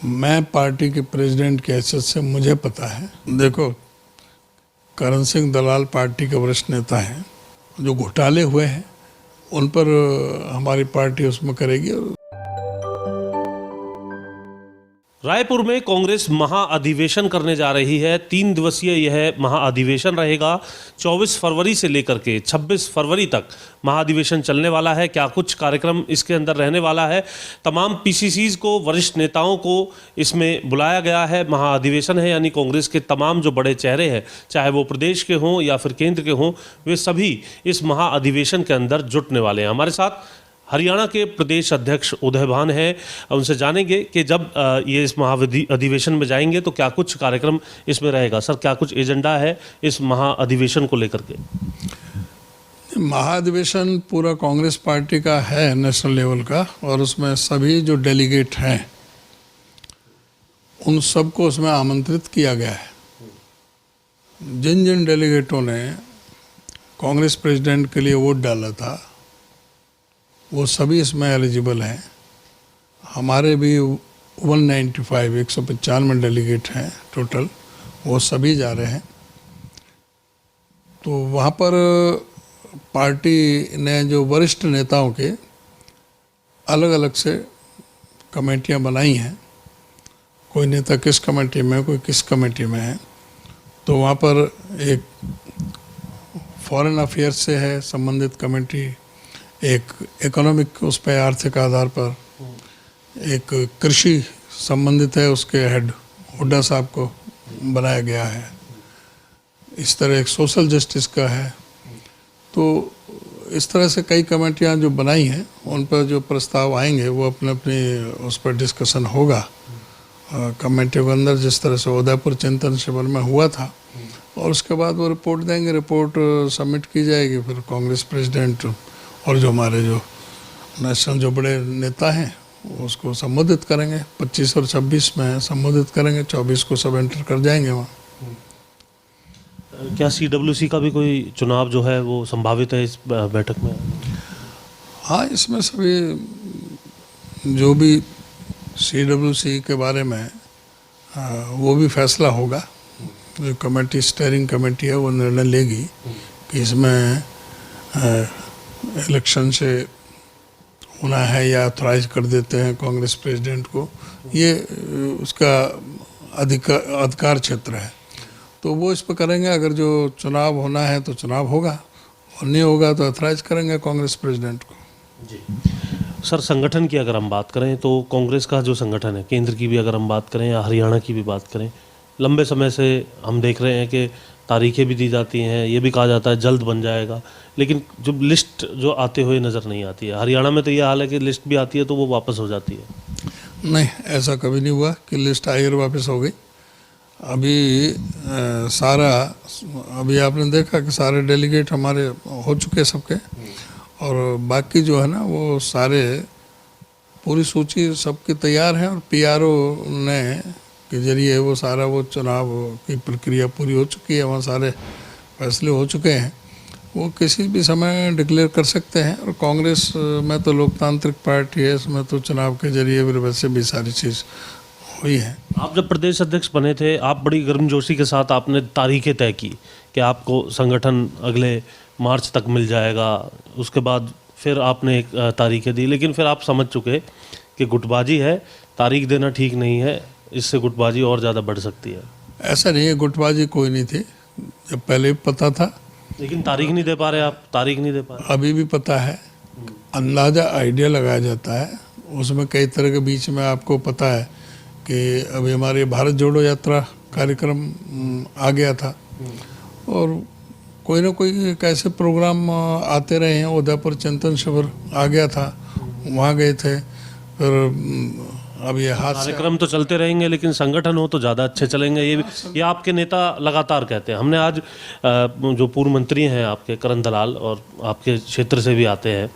मैं पार्टी के प्रेसिडेंट की हैसियत से मुझे पता है। देखो, करण सिंह दलाल पार्टी के वरिष्ठ नेता हैं। जो घोटाले हुए हैं उन पर हमारी पार्टी उसमें करेगी। रायपुर में कांग्रेस महाअधिवेशन करने जा रही है। 3 दिवसीय यह महाअधिवेशन रहेगा। 24 फरवरी से लेकर के 26 फरवरी तक महाअधिवेशन चलने वाला है। क्या कुछ कार्यक्रम इसके अंदर रहने वाला है। तमाम पीसीसीज को, वरिष्ठ नेताओं को इसमें बुलाया गया है। महाअधिवेशन है यानी कांग्रेस के तमाम जो बड़े चेहरे हैं, चाहे वो प्रदेश के हों या फिर केंद्र के हों, वे सभी इस महाअधिवेशन के अंदर जुटने वाले हैं। हमारे साथ हरियाणा के प्रदेश अध्यक्ष उदय भान है। उनसे जानेंगे कि जब ये इस महाअधिवेशन में जाएंगे तो क्या कुछ कार्यक्रम इसमें रहेगा। सर, क्या कुछ एजेंडा है इस महाअधिवेशन को लेकर के? महाअधिवेशन पूरा कांग्रेस पार्टी का है, नेशनल लेवल का, और उसमें सभी जो डेलीगेट हैं उन सबको उसमें आमंत्रित किया गया है। जिन जिन डेलीगेटों ने कांग्रेस प्रेसिडेंट के लिए वोट डाला था वो सभी इसमें एलिजिबल हैं। हमारे भी 195 डेलीगेट हैं टोटल, वो सभी जा रहे हैं। तो वहाँ पर पार्टी ने जो वरिष्ठ नेताओं के अलग अलग से कमेटियाँ बनाई हैं। कोई नेता किस कमेटी में, कोई किस कमेटी में है। तो वहाँ पर एक फॉरेन अफेयर्स से है संबंधित कमेटी, एक इकोनॉमिक उस पर आर्थिक आधार पर, एक कृषि संबंधित है, उसके हेड हुड्डा साहब को बनाया गया है। इस तरह एक सोशल जस्टिस का है। तो इस तरह से कई कमेटियां जो बनाई हैं उन पर जो प्रस्ताव आएंगे वो अपने अपने उस पर डिस्कशन होगा कमेटी के अंदर, जिस तरह से उदयपुर चिंतन शिविर में हुआ था। और उसके बाद वो रिपोर्ट देंगे, रिपोर्ट सबमिट की जाएगी। फिर कांग्रेस प्रेसिडेंट और जो हमारे जो नेशनल जो बड़े नेता हैं उसको संबोधित करेंगे। 25 और 26 में संबोधित करेंगे, 24 को सब एंटर कर जाएंगे वहाँ। क्या सीडब्ल्यूसी का भी कोई चुनाव जो है वो संभावित है इस बैठक में? हाँ, इसमें सभी जो भी सीडब्ल्यूसी के बारे में वो भी फैसला होगा। जो कमेटी, स्टीयरिंग कमेटी है, वो निर्णय लेगी कि इसमें इलेक्शन से होना है या ऑथराइज कर देते हैं कांग्रेस प्रेसिडेंट को। ये उसका अधिकार क्षेत्र है, तो वो इस पर करेंगे। अगर जो चुनाव होना है तो चुनाव होगा, और नहीं होगा तो ऑथराइज करेंगे कांग्रेस प्रेसिडेंट को। जी सर, संगठन की अगर हम बात करें तो कांग्रेस का जो संगठन है, केंद्र की भी अगर हम बात करें या हरियाणा की भी बात करें, लंबे समय से हम देख रहे हैं कि तारीखें भी दी जाती हैं, ये भी कहा जाता है जल्द बन जाएगा, लेकिन जो लिस्ट जो आते हुए नज़र नहीं आती है। हरियाणा में तो ये हाल है कि लिस्ट भी आती है तो वो वापस हो जाती है। नहीं, ऐसा कभी नहीं हुआ कि लिस्ट आई और वापस हो गई। अभी अभी आपने देखा कि सारे डेलीगेट हमारे हो चुके सबके, और बाकी जो है ना वो सारे पूरी सूची सबकी तैयार है। और पीआरओ ने के जरिए वो सारा वो चुनाव की प्रक्रिया पूरी हो चुकी है, वहाँ सारे फैसले हो चुके हैं। वो किसी भी समय डिक्लेयर कर सकते हैं। और कांग्रेस में तो लोकतांत्रिक पार्टी है, इसमें तो चुनाव के जरिए फिर वैसे भी सारी चीज़ हुई है। आप जब प्रदेश अध्यक्ष बने थे, आप बड़ी गर्मजोशी के साथ आपने तारीखें तय की कि आपको संगठन अगले मार्च तक मिल जाएगा। उसके बाद फिर आपने एक तारीखें दी, लेकिन फिर आप समझ चुके कि गुटबाजी है, तारीख देना ठीक नहीं है, इससे गुटबाजी और ज़्यादा बढ़ सकती है। ऐसा नहीं है, गुटबाजी कोई नहीं थी, जब पहले भी पता था। लेकिन तारीख नहीं दे पा रहे आप, तारीख नहीं दे पा रहे। अभी भी पता है, अंदाज़ा आइडिया लगाया जाता है। उसमें कई तरह के बीच में आपको पता है कि अभी हमारी भारत जोड़ो यात्रा कार्यक्रम आ गया था, और कोई ना कोई कैसे प्रोग्राम आते रहे हैं। उदयपुर चिंतन शिविर आ गया था, वहाँ गए थे। फिर अब ये हाथ कार्यक्रम तो चलते रहेंगे, लेकिन संगठन हो तो ज़्यादा अच्छे चलेंगे। ये आपके नेता लगातार कहते हैं। हमने आज जो पूर्व मंत्री हैं आपके, करण दलाल, और आपके क्षेत्र से भी आते हैं,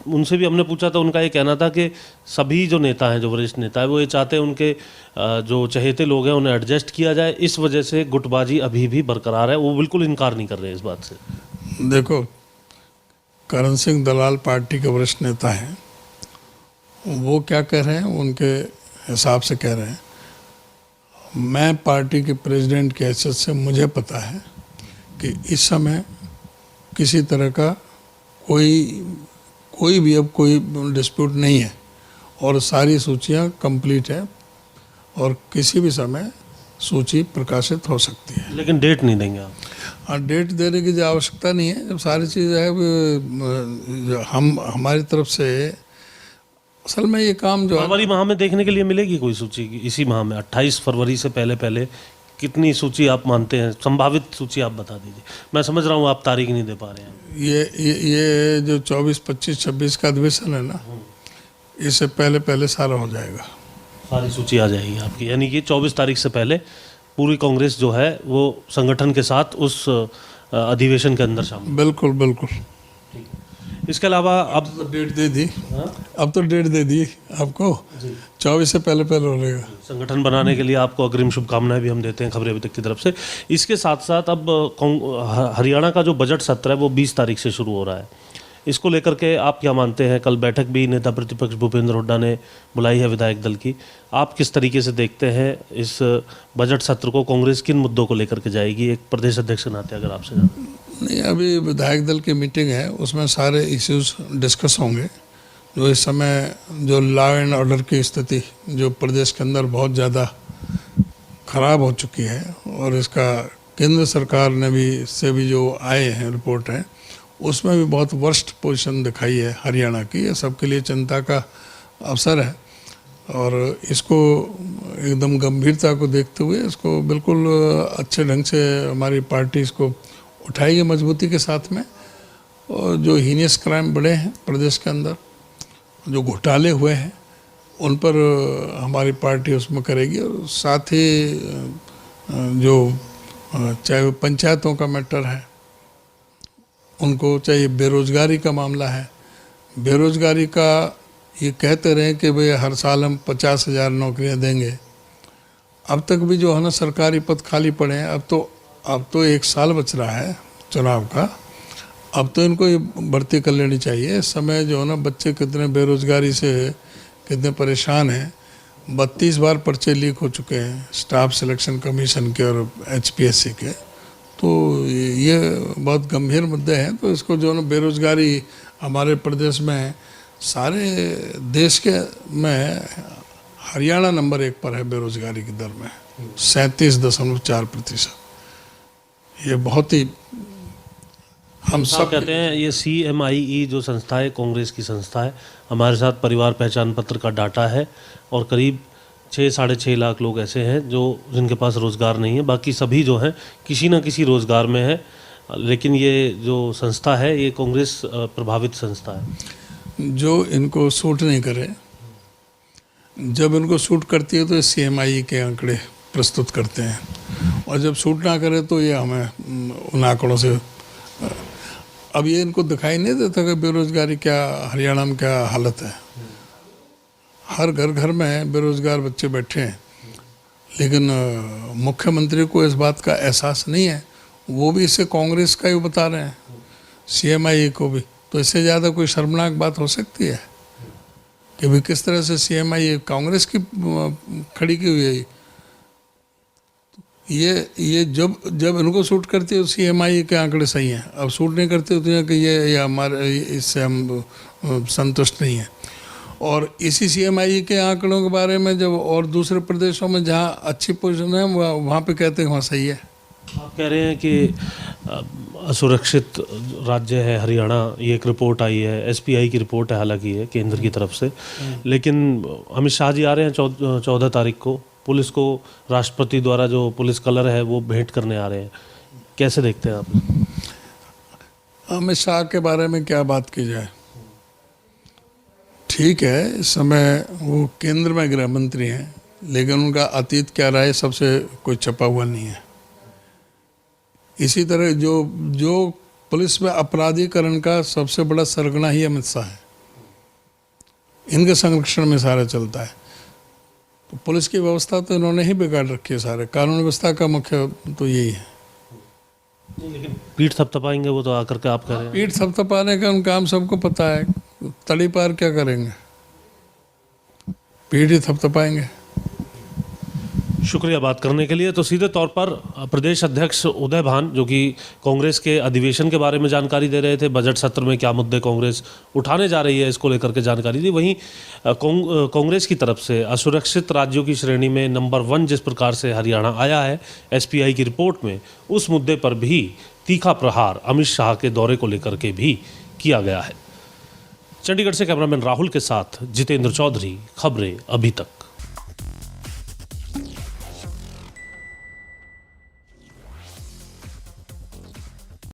उनसे भी हमने पूछा था। उनका ये कहना था कि सभी जो नेता हैं, जो वरिष्ठ नेता है, वो ये चाहते हैं उनके जो चहेते लोग हैं उन्हें एडजस्ट किया जाए। इस वजह से गुटबाजी अभी भी बरकरार है। वो बिल्कुल इनकार नहीं कर रहे इस बात से। देखो, करण सिंह दलाल पार्टी के वरिष्ठ नेता हैं। वो क्या कह रहे हैं, उनके हिसाब से कह रहे हैं। मैं पार्टी के प्रेसिडेंट की हैसियत से मुझे पता है कि इस समय किसी तरह का कोई भी अब कोई डिस्प्यूट नहीं है और सारी सूचियां कंप्लीट है और किसी भी समय सूची प्रकाशित हो सकती है। लेकिन डेट नहीं देंगे आप? हाँ, डेट देने की जो आवश्यकता नहीं है। जब सारी चीज़ है हम हमारी तरफ से, असल में ये काम जो है फरवरी माह में देखने के लिए मिलेगी कोई सूची? इसी माह में 28 फरवरी से पहले पहले कितनी सूची आप मानते हैं? संभावित सूची आप बता दीजिए। मैं समझ रहा हूँ आप तारीख नहीं दे पा रहे हैं। ये जो 24, 25, 26 का अधिवेशन है ना, इससे पहले सारा हो जाएगा। सारी सूची आ जाएगी आपकी, यानी कि 24 तारीख से पहले पूरी कांग्रेस जो है वो संगठन के साथ उस अधिवेशन के अंदर शामिल। बिल्कुल बिल्कुल। इसके अलावा अब तो डेट दे दी। अब तो डेट दे दी आपको, 24 से पहले हो रहेगा। संगठन बनाने के लिए आपको अग्रिम शुभकामनाएं भी हम देते हैं खबरें अभी तक की तरफ से। इसके साथ साथ अब हरियाणा का जो बजट सत्र है वो 20 तारीख से शुरू हो रहा है। इसको लेकर के आप क्या मानते हैं? कल बैठक भी नेता प्रतिपक्ष भूपेंद्र हुड्डा ने बुलाई है विधायक दल की। आप किस तरीके से देखते हैं इस बजट सत्र को? कांग्रेस किन मुद्दों को लेकर के जाएगी, एक प्रदेश अध्यक्ष के नाते अगर आपसे जाना? नहीं, अभी विधायक दल की मीटिंग है, उसमें सारे इश्यूज डिस्कस होंगे। जो इस समय जो लॉ एंड ऑर्डर की स्थिति जो प्रदेश के अंदर बहुत ज़्यादा खराब हो चुकी है और इसका केंद्र सरकार ने भी इससे भी जो आए हैं रिपोर्ट है उसमें भी बहुत वर्स्ट पोजीशन दिखाई है हरियाणा की। ये सबके लिए चिंता का अवसर है और इसको एकदम गंभीरता को देखते हुए इसको बिल्कुल अच्छे ढंग से हमारी पार्टी इसको उठाएगी मजबूती के साथ में। और जो हीनियस क्राइम बढ़े हैं प्रदेश के अंदर, जो घोटाले हुए हैं, उन पर हमारी पार्टी उसमें करेगी। और साथ ही जो चाहे वो पंचायतों का मैटर है उनको, चाहे बेरोजगारी का मामला है, बेरोजगारी का ये कहते रहे कि भाई हर साल हम 50,000 नौकरियां देंगे। अब तक भी जो है ना सरकारी पद खाली पड़े हैं। अब तो 1 साल बच रहा है चुनाव का, अब तो इनको ये भर्ती कर लेनी चाहिए। इस समय जो है ना बच्चे कितने बेरोजगारी से कितने परेशान हैं। 32 बार पर्चे लीक हो चुके हैं स्टाफ सिलेक्शन कमीशन के और HPSC के। तो ये बहुत गंभीर मुद्दे हैं। तो इसको जो है ना बेरोजगारी हमारे प्रदेश में, सारे देश के में हरियाणा नंबर 1 पर है बेरोजगारी की दर में, 37.4%। ये बहुत ही हम सब कहते हैं ये CMIE जो संस्था है कांग्रेस की संस्था है, हमारे साथ परिवार पहचान पत्र का डाटा है और करीब 6-6.5 लाख लोग ऐसे हैं जो जिनके पास रोज़गार नहीं है। बाकी सभी जो हैं किसी न किसी रोज़गार में है। लेकिन ये जो संस्था है ये कांग्रेस प्रभावित संस्था है। जो इनको सूट नहीं करे, जब इनको सूट करती है तो CMIE के आंकड़े प्रस्तुत करते हैं और जब सूट ना करे तो ये हमें उन आंकड़ों से, अब ये इनको दिखाई नहीं देता कि बेरोजगारी क्या हरियाणा में क्या हालत है। हर घर में बेरोजगार बच्चे बैठे हैं, लेकिन मुख्यमंत्री को इस बात का एहसास नहीं है। वो भी इसे कांग्रेस का ही बता रहे हैं, CMIE को भी। तो इससे ज़्यादा कोई शर्मनाक बात हो सकती है कि भाई किस तरह से CMIE कांग्रेस की खड़ी की हुई है। ये जब इनको सूट करती है तो CMIE के आंकड़े सही हैं। अब सूट नहीं करते तो कि ये हमारे, इससे हम संतुष्ट नहीं हैं। और इसी CMIE के आंकड़ों के बारे में जब और दूसरे प्रदेशों में जहाँ अच्छी पोजीशन है वहाँ पे कहते हैं वहाँ सही है। आप कह रहे हैं कि असुरक्षित राज्य है हरियाणा, ये एक रिपोर्ट आई है, SPI की रिपोर्ट है हालांकि ये केंद्र की तरफ से। लेकिन अमित शाह जी आ रहे हैं 14 तारीख को, पुलिस को राष्ट्रपति द्वारा जो पुलिस कलर है वो भेंट करने आ रहे हैं। कैसे देखते हैं आप? अमित शाह के बारे में क्या बात की जाए। ठीक है, इस समय वो केंद्र में गृह मंत्री हैं, लेकिन उनका अतीत क्या रहा है सबसे कोई छपा हुआ नहीं है। इसी तरह जो पुलिस में अपराधीकरण का सबसे बड़ा सरगना ही अमित शाह है। इनके संरक्षण में सारा चलता है। तो पुलिस की व्यवस्था तो इन्होंने ही बिगाड़ रखी है। सारे कानून व्यवस्था का मुख्य तो यही है। लेकिन पीठ थपथपाएंगे वो तो आकर के आप कह रहे हैं। पीठ थपथपाने का उनका काम सबको पता है। तड़ी पार क्या करेंगे? पीठ ही थपथपाएंगे। शुक्रिया बात करने के लिए। तो सीधे तौर पर प्रदेश अध्यक्ष उदय भान जो कि कांग्रेस के अधिवेशन के बारे में जानकारी दे रहे थे, बजट सत्र में क्या मुद्दे कांग्रेस उठाने जा रही है इसको लेकर के जानकारी दी। वहीं कांग्रेस की तरफ से असुरक्षित राज्यों की श्रेणी में नंबर 1 जिस प्रकार से हरियाणा आया है एसपीआई की रिपोर्ट में, उस मुद्दे पर भी तीखा प्रहार अमित शाह के दौरे को लेकर के भी किया गया है। चंडीगढ़ से कैमरामैन राहुल के साथ जितेंद्र चौधरी, खबरें अभी तक।